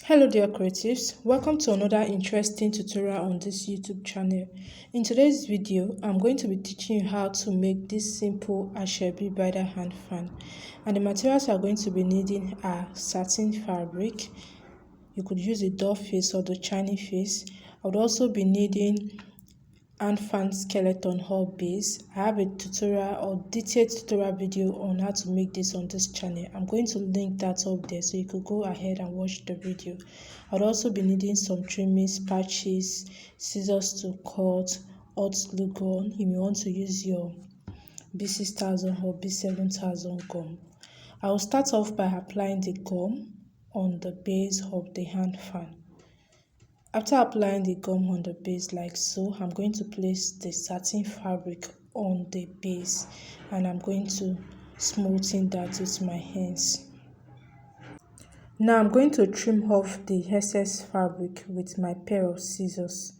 Hello dear creatives, welcome to another interesting tutorial on this YouTube channel. In today's video, I'm going to be teaching you how to make this simple Asoebi Bridal Hand Fan. And the materials you are going to be needing are satin fabric. You could use the doll face or the Chinese face. I would also be needing hand fan skeleton hull base. I have a tutorial or detailed tutorial video on how to make this on this channel. I'm going to link that up there so you could go ahead and watch the video. I'll also be needing some trimmings, patches, scissors to cut, hot glue gun. You may want to use your B6000 or B7000 gum. I will start off by applying the gum on the base of the hand fan. After applying the gum on the base like so, I'm going to place the satin fabric on the base and I'm going to smoothen that with my hands. Now I'm going to trim off the excess fabric with my pair of scissors.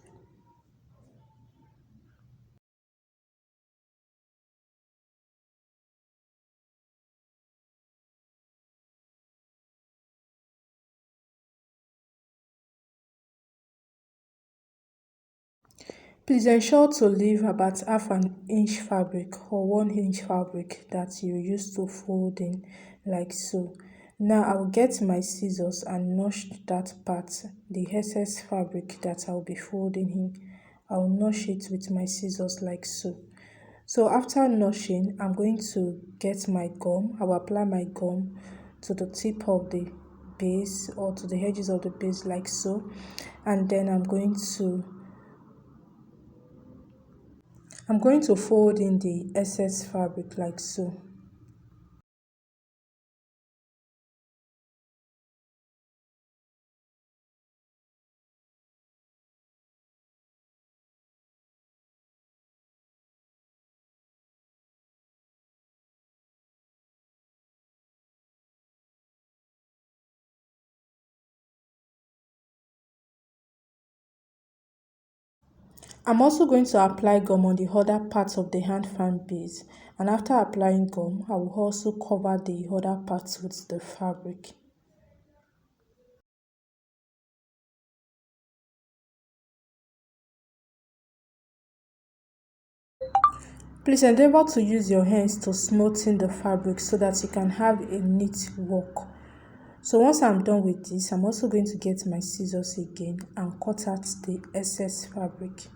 Please ensure to leave about half an inch fabric or 1 inch fabric that you use to fold in like so. Now I will get my scissors and notch that part, the excess fabric that I will be folding in. I will notch it with my scissors like so. So after notching, I'm going to get my gum. I will apply my gum to the tip of the base or to the edges of the base like so. And then I'm going to fold in the excess fabric like so. I'm also going to apply gum on the other parts of the hand fan base, and after applying gum, I will also cover the other parts with the fabric. Please endeavor to use your hands to smoothen the fabric so that you can have a neat work. So once I'm done with this, I'm also going to get my scissors again and cut out the excess fabric.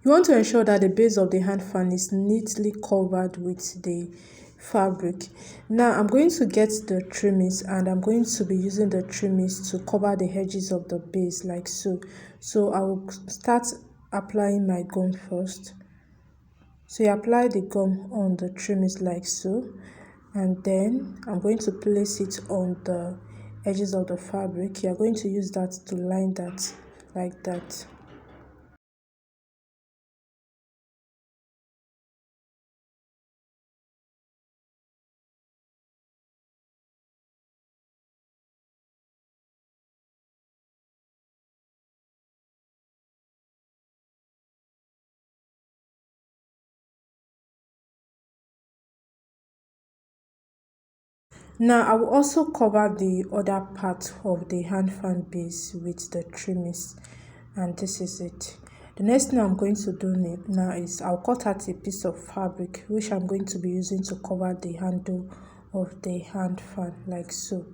You want to ensure that the base of the hand fan is neatly covered with the fabric. Now I'm going to get the trimmings and I'm going to be using the trimmings to cover the edges of the base like so. So I will start applying my gum first. So you apply the gum on the trimmings like so, and then I'm going to place it on the edges of the fabric. You're going to use that to line that like that. Now I will also cover the other part of the hand fan base with the trimmings, and this is it. The next thing I'm going to do now is I'll cut out a piece of fabric which I'm going to be using to cover the handle of the hand fan like so.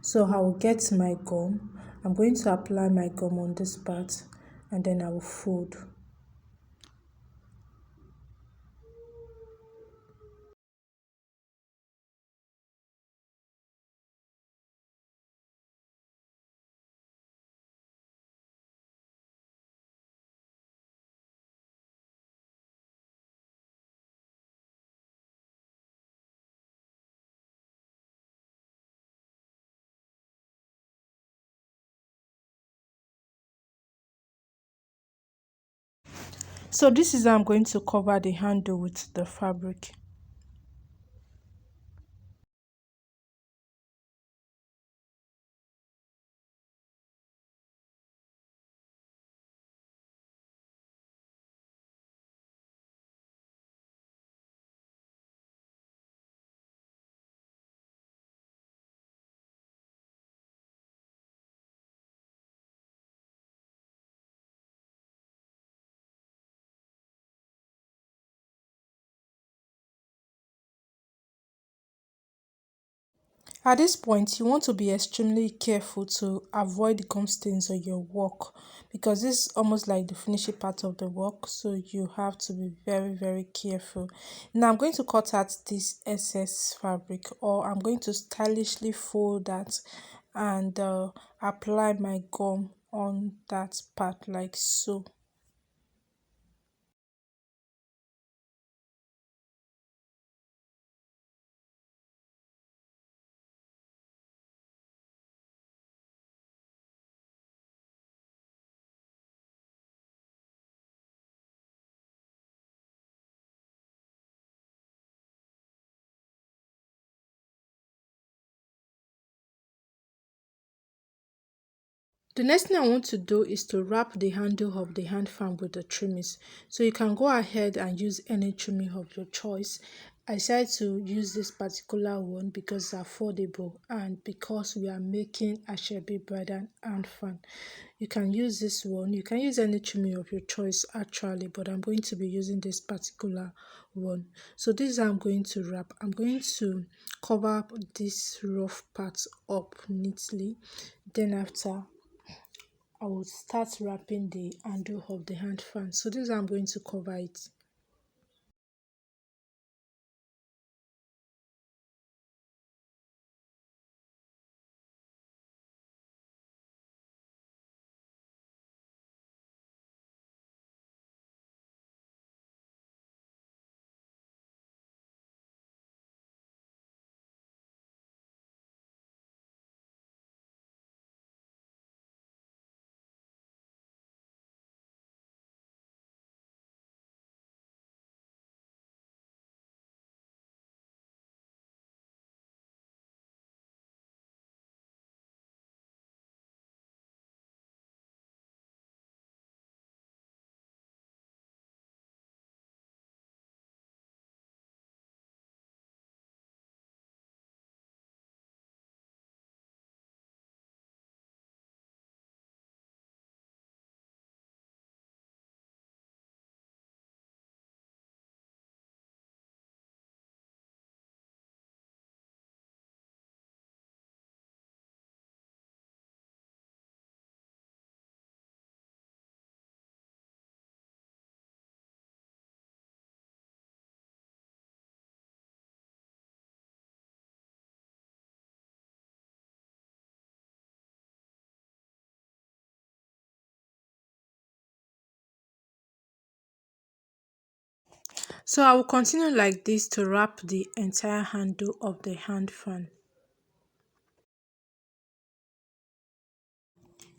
So I will get my gum. I'm going to apply my gum on this part and then I will fold. So this is how I'm going to cover the handle with the fabric. At this point, you want to be extremely careful to avoid the gum stains on your work, because this is almost like the finishing part of the work, so you have to be very careful. Now I'm going to cut out this excess fabric, or I'm going to stylishly fold that and apply my gum on that part like so. The next thing I want to do is to wrap the handle of the hand fan with the trimmings. So you can go ahead and use any trimming of your choice. I decided to use this particular one because it's affordable and because we are making Asoebi Bridal Handfan. You can use this one. You can use any trimming of your choice actually, but I'm going to be using this particular one. So this is how I'm going to wrap. I'm going to cover up this rough part up neatly. Then after, I will start wrapping the handle of the hand fan. So this is how I'm going to cover it. So I will continue like this to wrap the entire handle of the hand fan.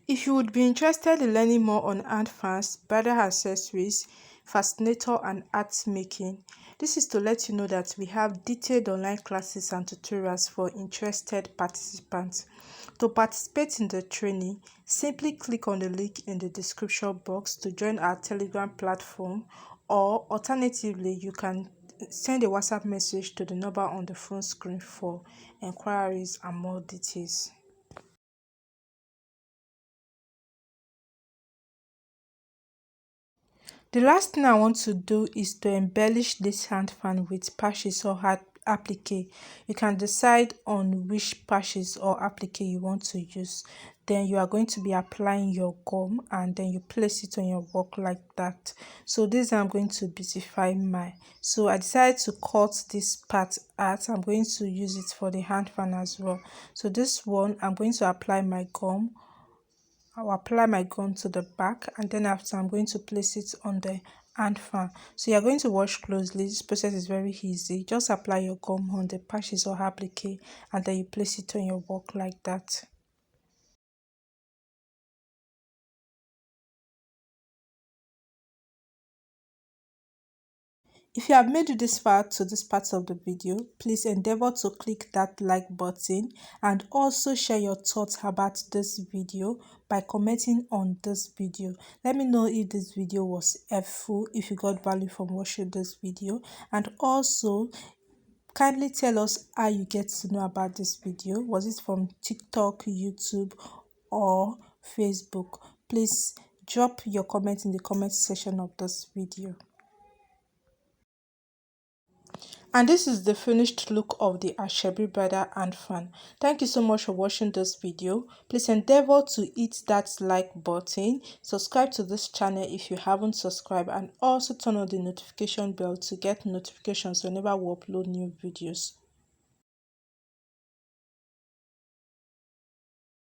If you would be interested in learning more on hand fans, bridal accessories, fascinator and art making, this is to let you know that we have detailed online classes and tutorials for interested participants. To participate in the training, simply click on the link in the description box to join our Telegram platform, or alternatively, you can send a WhatsApp message to the number on the phone screen for enquiries and more details. The last thing I want to do is to embellish this hand fan with patches or applique. You can decide on which patches or applique you want to use. Then you are going to be applying your gum and then you place it on your work like that. So this I'm going to beautify my. So I decided to cut this part out. I'm going to use it for the hand fan as well. So this one I'm going to apply my gum. I'll apply my gum to the back, and then after I'm going to place it on the hand fan. So you're going to watch closely. This process is very easy. Just apply your gum on the patches or applique and then you place it on your work like that. If you have made it this far to this part of the video, please endeavor to click that like button and also share your thoughts about this video by commenting on this video. Let me know if this video was helpful, if you got value from watching this video, and also kindly tell us how you get to know about this video. Was it from TikTok, YouTube, or Facebook? Please drop your comment in the comment section of this video. And this is the finished look of the Asoebi Bridal Handfan. Thank you so much for watching this video. Please endeavor to hit that like button, subscribe to this channel if you haven't subscribed, and also turn on the notification bell to get notifications whenever we upload new videos.